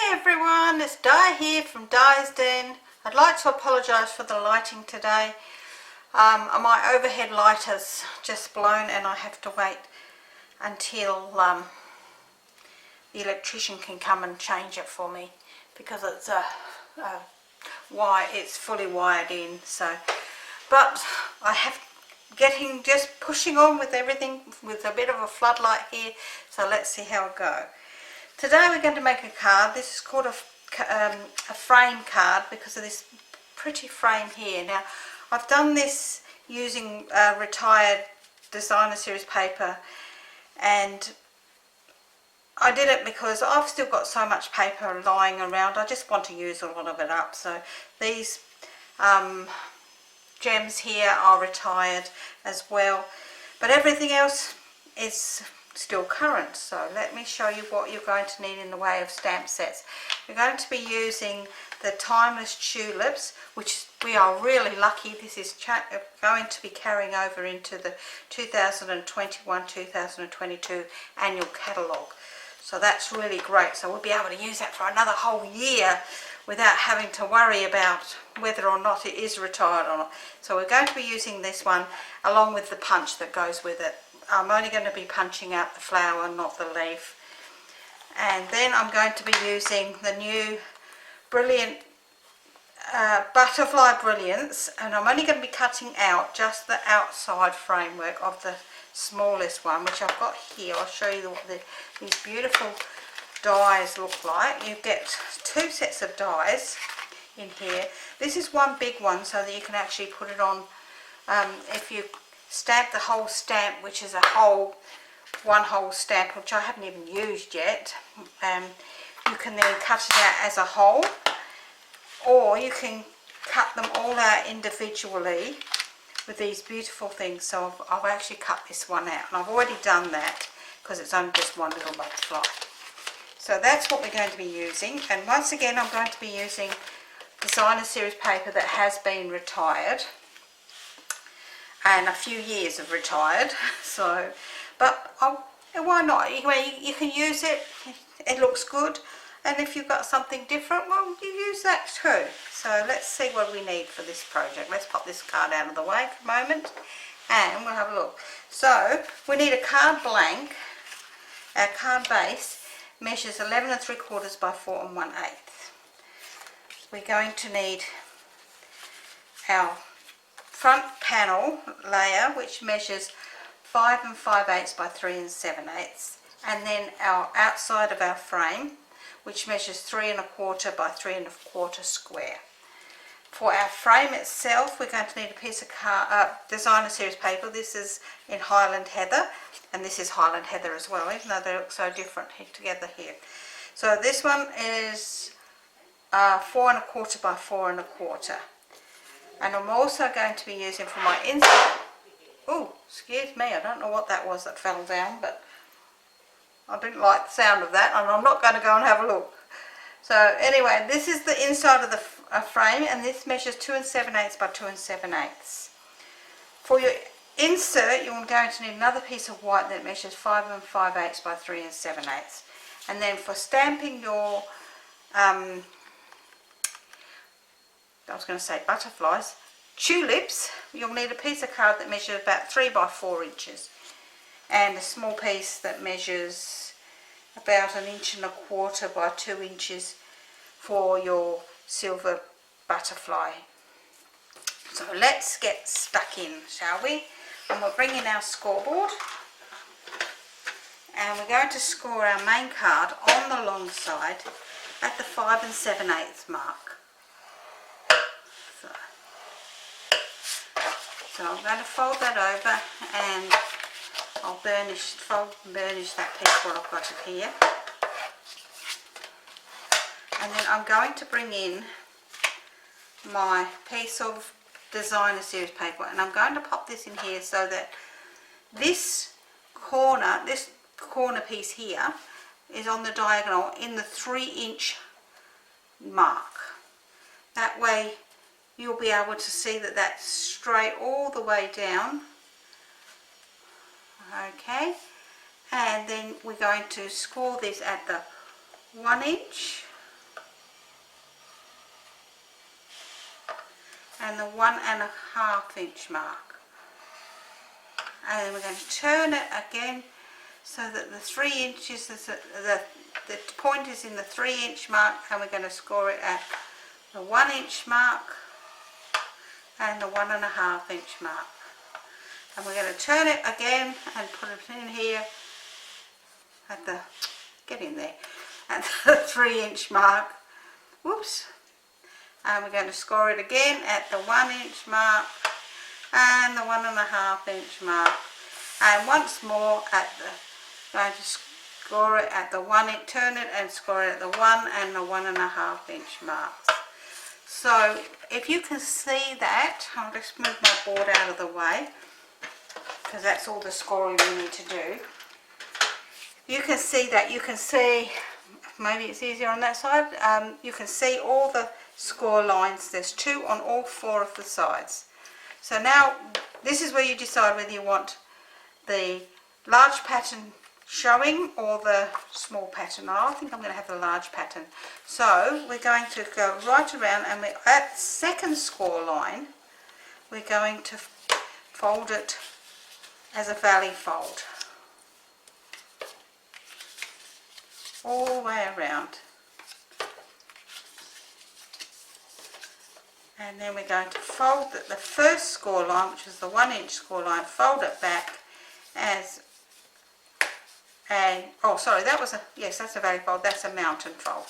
Hey everyone, it's Di here from Di's Den. I'd like to apologise for the lighting today. My overhead light has just blown and I have to wait until the electrician can come and change it for me because it's it's fully wired in. But I have just pushing on with everything with a bit of a floodlight here. So let's see how it goes. Today we're going to make a card. This is called a frame card because of this pretty frame here. Now I've done this using retired designer series paper, and I did it because I've still got so much paper lying around. I just want to use a lot of it up. So these gems here are retired as well, but everything else is still current. So let me show you what you're going to need in the way of stamp sets. We're going to be using the Timeless Tulips, which we are really lucky. This is going to be carrying over into the 2021-2022 annual catalogue. So that's really great. So we'll be able to use that for another whole year without having to worry about whether or not it is retired or not. So we're going to be using this one along with the punch that goes with it. I'm only going to be punching out the flower, not the leaf. And then I'm going to be using the new Brilliant Butterfly Brilliance, and I'm only going to be cutting out just the outside framework of the smallest one, which I've got here. I'll show you what these beautiful dies look like. You get two sets of dies in here. This is one big one so that you can actually put it on if you stamp the whole stamp, which is one whole stamp, which I haven't even used yet. You can then cut it out as a whole, or you can cut them all out individually with these beautiful things. So I've actually cut this one out, and I've already done that because it's only just one little butterfly. So that's what we're going to be using, and once again I'm going to be using designer series paper that has been retired and a few years of retired. So, but why not? You can use it. It looks good, and if you've got something different, well, you use that too. So let's see what we need for this project. Let's pop this card out of the way for a moment, and we'll have a look. So we need a card blank. Our card base measures 11 3/4 by 4 1/8. We're going to need our front panel layer, which measures 5 5/8 by 3 7/8, and then our outside of our frame, which measures 3 1/4 by 3 1/4 square. For our frame itself, we're going to need a piece of designer series paper. This is in Highland Heather, and this is Highland Heather as well, even though they look so different together here. So this one is 4 1/4 by 4 1/4. And I'm also going to be using for my insert. Oh, excuse me, I don't know what that was that fell down, but I didn't like the sound of that, and I'm not going to go and have a look. So anyway, this is the inside of the frame, and this measures 2 7/8 by 2 7/8. For your insert, you're going to need another piece of white that measures 5 5/8 by 3 7/8. And then for stamping your butterflies, tulips, you'll need a piece of card that measures about 3 by 4 inches, and a small piece that measures about 1 1/4 by 2 inches for your silver butterfly. So let's get stuck in, shall we? And we'll bring in our scoreboard, and we're going to score our main card on the long side at the 5 7/8 mark. So I'm going to fold that over, and I'll fold and burnish that piece while I've got it here. And then I'm going to bring in my piece of designer series paper, and I'm going to pop this in here so that this corner piece here is on the diagonal in the 3-inch mark. That way you'll be able to see that that's straight all the way down. Okay, and then we're going to score this at the 1 inch and the 1.5 inch mark. And then we're going to turn it again so that the 3 inches is the point is in the 3 inch mark, and we're going to score it at the 1 inch mark and the 1.5 inch mark. And we're going to turn it again and put it in here at the, get in there, at the 3 inch mark. Whoops. And we're going to score it again at the 1 inch mark and the 1.5 inch mark. And once more at the, going to score it at the 1 inch, turn it and score it at the 1 and the 1.5 inch marks. So if you can see that, I'll just move my board out of the way, because that's all the scoring we need to do. You can see that, you can see, maybe it's easier on that side, you can see all the score lines. There's 2 on all 4 of the sides. So now this is where you decide whether you want the large pattern showing or the small pattern. I think I'm going to have the large pattern. So we're going to go right around, and we're at second score line, we're going to fold it as a valley fold all the way around. And then we're going to fold the first score line, which is the 1 inch score line, fold it back as a, oh sorry, that was a, yes, that's a valley fold, that's a mountain fold.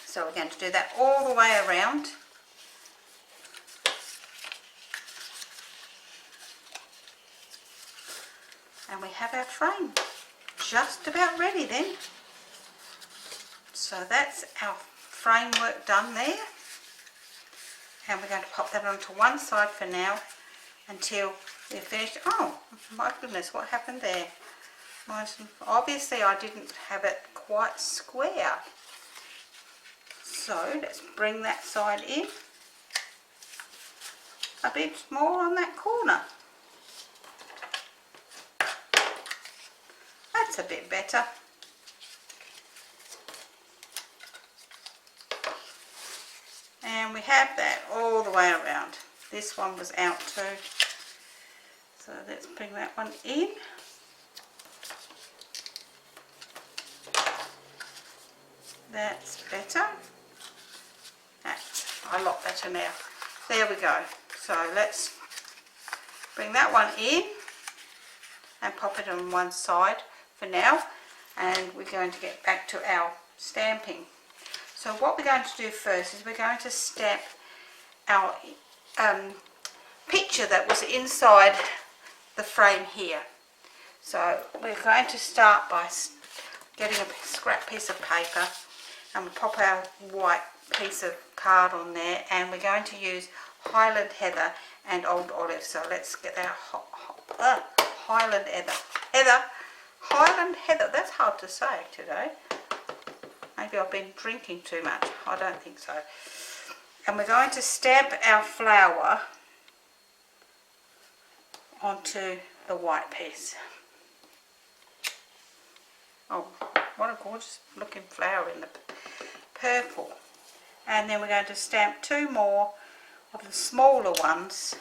So we're going to do that all the way around. And we have our frame just about ready then. So that's our framework done there. And we're going to pop that onto one side for now until we're finished. Oh my goodness, what happened there? Obviously I didn't have it quite square. So let's bring that side in a bit more on that corner. That's a bit better. And we have that all the way around. This one was out too. So let's bring that one in. That's better. That's a lot better now. There we go. So let's bring that one in and pop it on one side for now. And we're going to get back to our stamping. So what we're going to do first is we're going to stamp our picture that was inside the frame here. So we're going to start by getting a scrap piece of paper, and we'll pop our white piece of card on there, and we're going to use Highland Heather and Old Olive. So let's get our Highland Heather, that's hard to say today. Maybe I've been drinking too much. I don't think so. And we're going to stamp our flower onto the white piece. Oh, what a gorgeous looking flower in the purple. And then we're going to stamp 2 more of the smaller ones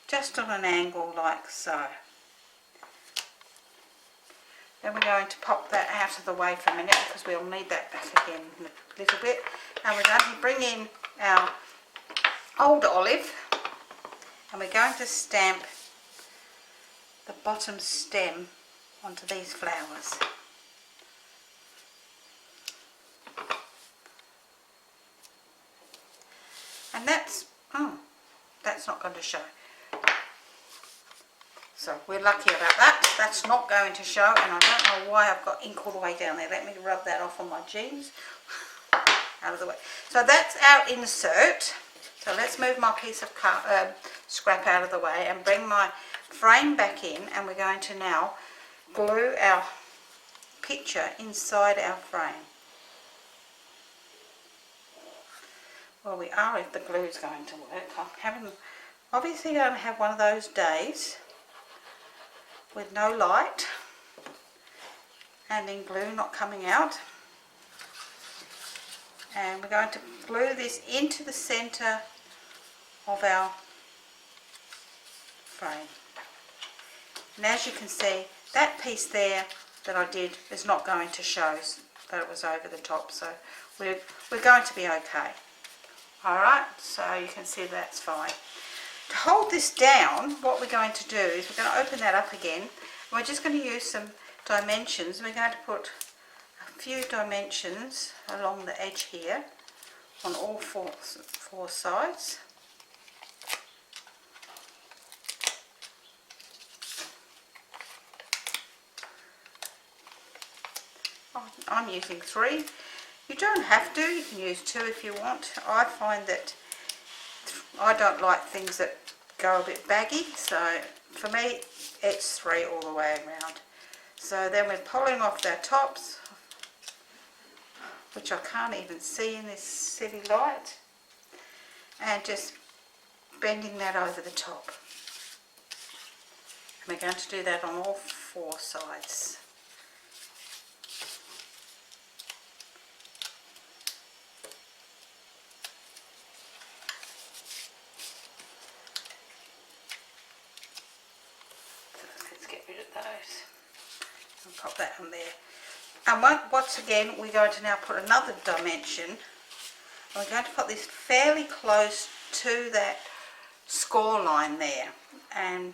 just on an angle like so. Then we're going to pop that out of the way for a minute, because we'll need that back again in a little bit. And we're going to bring in our Old Olive, and we're going to stamp the bottom stem onto these flowers. And that's not going to show. So we're lucky about that. That's not going to show, and I don't know why I've got ink all the way down there. Let me rub that off on my jeans. Out of the way. So that's our insert. So let's move my piece of scrap out of the way and bring my frame back in, and we're going to now glue our picture inside our frame. Well, we are if the glue is going to work. I'm obviously going to have one of those days with no light and then glue not coming out. And we're going to glue this into the centre of our frame. And as you can see, that piece there that I did is not going to show that it was over the top, so we're going to be okay. Alright, so you can see that's fine. To hold this down, what we're going to do is we're going to open that up again, and we're just going to use some dimensions. We're going to put a few dimensions along the edge here on all four sides. I'm using 3. You don't have to, you can use 2 if you want. I find that I don't like things that go a bit baggy, so for me it's 3 all the way around. So then we're pulling off their tops, which I can't even see in this city light, and just bending that over the top. And we're going to do that on all 4 sides. And pop that on there. And once again, we're going to now put another dimension. We're going to put this fairly close to that score line there, and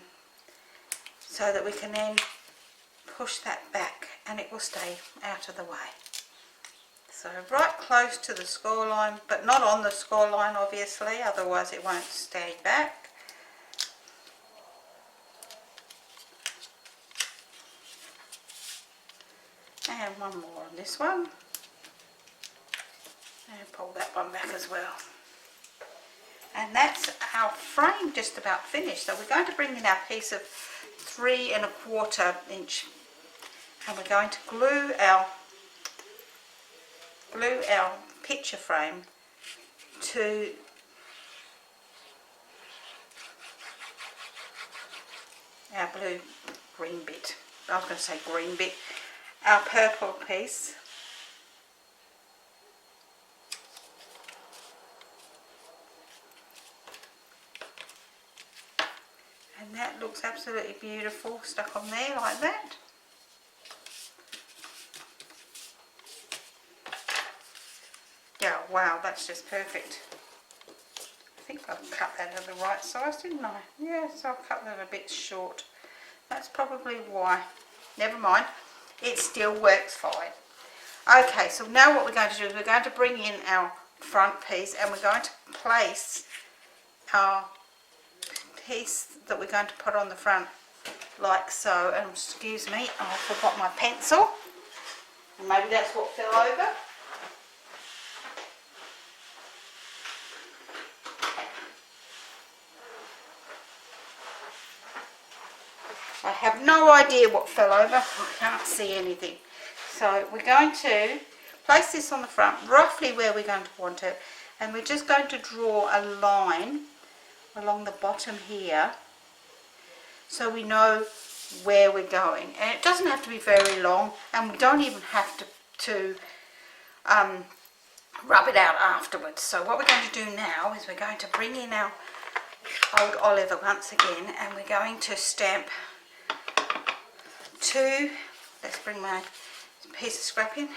so that we can then push that back and it will stay out of the way. So right close to the score line, but not on the score line obviously, otherwise it won't stay back. And one more on this one, and pull that one back as well. And that's our frame just about finished. So we're going to bring in our piece of 3 1/4 inch, and we're going to glue our picture frame to our green bit. I was going to say green bit. Our purple piece, and that looks absolutely beautiful stuck on there like that. Yeah, wow, that's just perfect. I think I've cut that at the right size, didn't I? Yes, I've cut that a bit short. That's probably why. Never mind. It still works fine. Okay, so now what we're going to do is we're going to bring in our front piece, and we're going to place our piece that we're going to put on the front like so. And excuse me, I forgot my pencil. Maybe that's what fell over. I have no idea what fell over. I can't see anything. So we're going to place this on the front, roughly where we're going to want it, and we're just going to draw a line along the bottom here so we know where we're going. And it doesn't have to be very long, and we don't even have to rub it out afterwards. So what we're going to do now is we're going to bring in our old Oliver once again, and we're going to stamp 2, let's bring my piece of scrap in,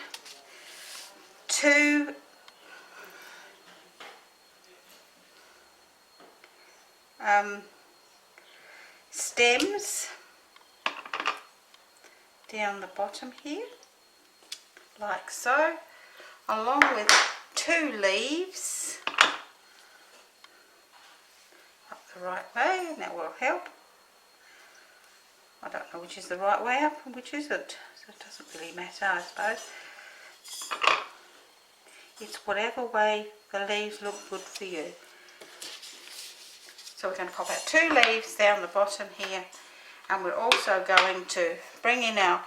2 stems down the bottom here, like so, along with 2 leaves up the right way, and that will help. I don't know which is the right way up and which isn't, so it doesn't really matter, I suppose. It's whatever way the leaves look good for you. So we're going to pop out 2 leaves down the bottom here, and we're also going to bring in our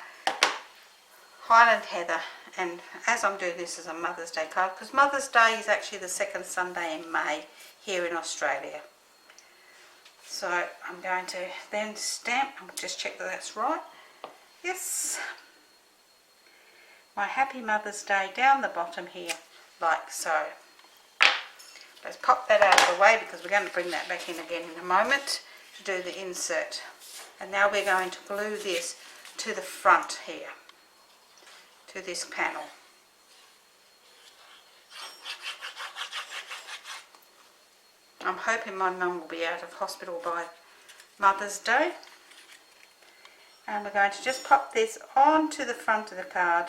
Highland Heather. And as I'm doing this as a Mother's Day card, because Mother's Day is actually the 2nd Sunday in May here in Australia. So I'm going to then stamp, and just check that that's right. Yes. My Happy Mother's Day down the bottom here, like so. Let's pop that out of the way because we're going to bring that back in again in a moment to do the insert. And now we're going to glue this to the front here, to this panel. I'm hoping my mum will be out of hospital by Mother's Day. And we're going to just pop this onto the front of the card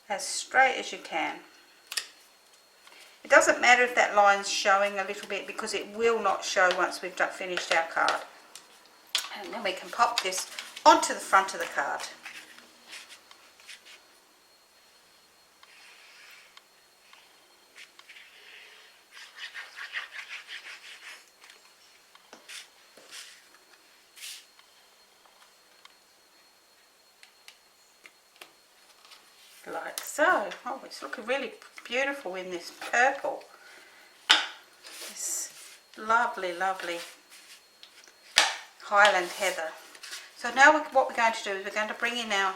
as straight as you can. It doesn't matter if that line's showing a little bit because it will not show once we've finished our card. And then we can pop this onto the front of the card. Like so. Oh, it's looking really beautiful in this purple. This lovely, lovely Highland heather. So now what we're going to do is we're going to bring in our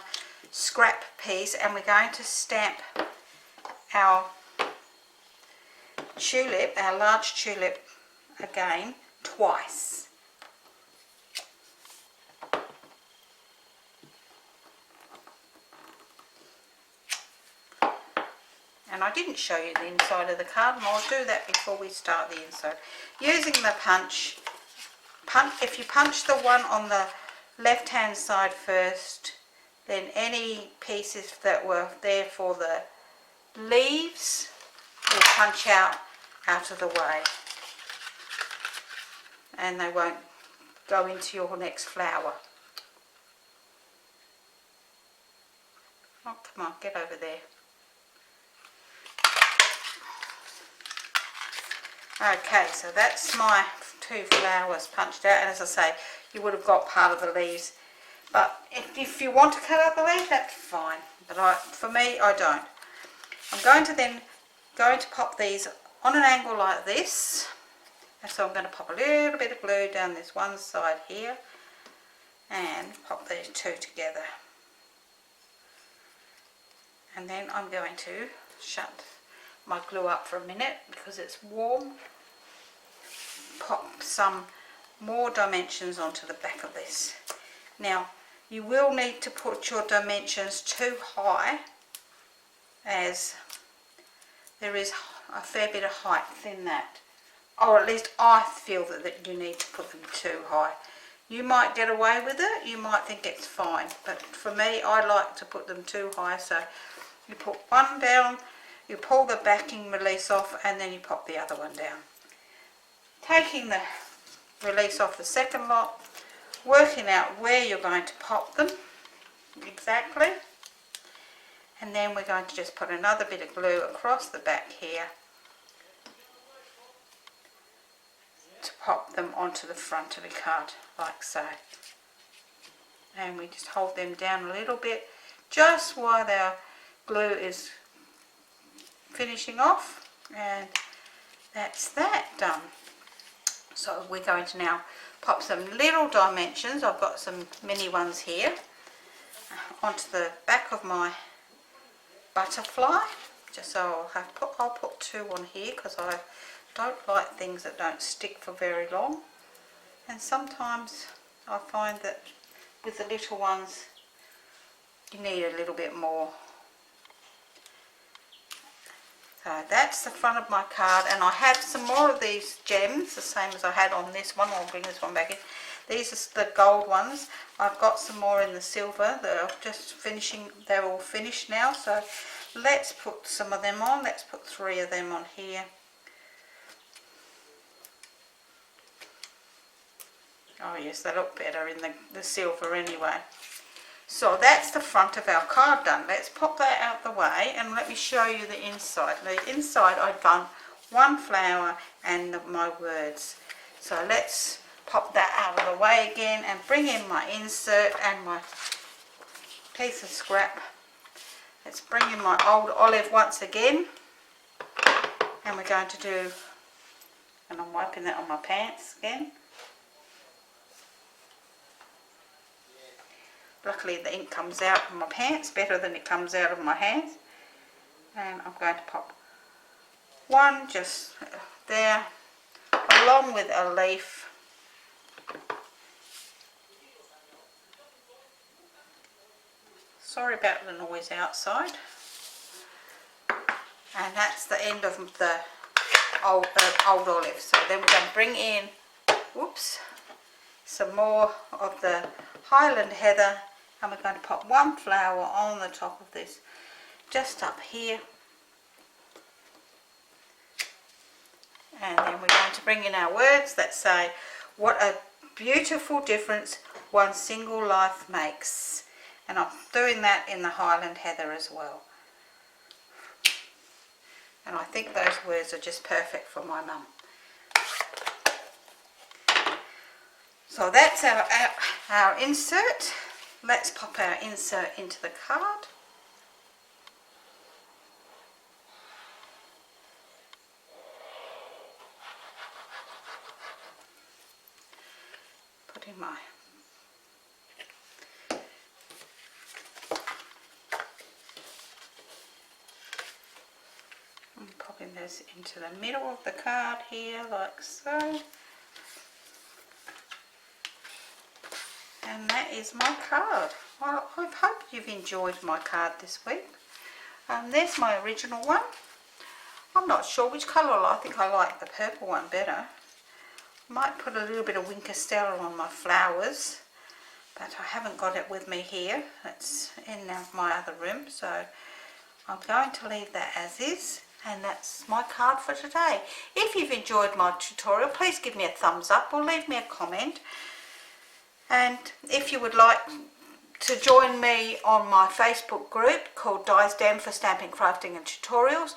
scrap piece and we're going to stamp our tulip, our large tulip, again twice. And I didn't show you the inside of the card, and I'll do that before we start the inside. Using the punch, if you punch the one on the left hand side first, then any pieces that were there for the leaves will punch out of the way, and they won't go into your next flower. Oh, come on, get over there. Okay, so that's my two flowers punched out, and as I say, you would have got part of the leaves. But if you want to cut out the leaves, that's fine. But for me, I don't. I'm going to pop these on an angle like this. And so I'm going to pop a little bit of glue down this one side here and pop these two together. And then I'm going to shut my glue up for a minute because it's warm. Pop some more dimensions onto the back of this. Now you will need to put your dimensions too high, as there is a fair bit of height in that, or at least I feel that you need to put them too high. You might get away with it, you might think it's fine, but for me I like to put them too high. So you put one down, you pull the backing release off, and then you pop the other one down. Taking the release off the second lot, working out where you're going to pop them exactly, and then we're going to just put another bit of glue across the back here to pop them onto the front of the card like so. And we just hold them down a little bit just while our glue is finishing off, and that's that done. So we're going to now pop some little dimensions. I've got some mini ones here onto the back of my butterfly, just so I'll put two on here because I don't like things that don't stick for very long, and sometimes I find that with the little ones you need a little bit more. So that's the front of my card, and I have some more of these gems, the same as I had on this one. I'll bring this one back in. These are the gold ones. I've got some more in the silver that are just finishing. They're all finished now, so let's put some of them on. Let's put 3 of them on here. Oh yes, they look better in the silver anyway. So that's the front of our card done. Let's pop that out the way and let me show you the inside. The inside I've done one flower and my words. So let's pop that out of the way again and bring in my insert and my piece of scrap. Let's bring in my old olive once again, and we're going to do, and I'm wiping that on my pants again. Luckily the ink comes out of my pants better than it comes out of my hands. and I'm going to pop one just there along with a leaf. Sorry about the noise outside. And that's the end of the old olive. So then we're going to bring in, whoops, some more of the Highland heather, and we're going to pop one flower on the top of this, just up here. And then we're going to bring in our words that say, what a beautiful difference one single life makes. And I'm doing that in the Highland heather as well. And I think those words are just perfect for my mum. So that's our insert. Let's pop our insert into the card. Put in my popping this into the middle of the card here, like so. And that is my card. Well, I hope you've enjoyed my card this week. There's my original one. I'm not sure which colour I think I like the purple one better. Might put a little bit of Winker Stella on my flowers, but I haven't got it with me here. It's in my other room, so I'm going to leave that as is. And that's my card for today. If you've enjoyed my tutorial, please give me a thumbs up or leave me a comment. And if you would like to join me on my Facebook group called Diane for Stamping, Crafting and Tutorials,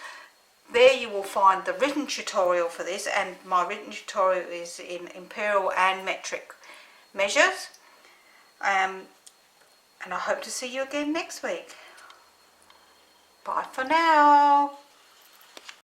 there you will find the written tutorial for this, and my written tutorial is in imperial and metric measures. And I hope to see you again next week. Bye for now.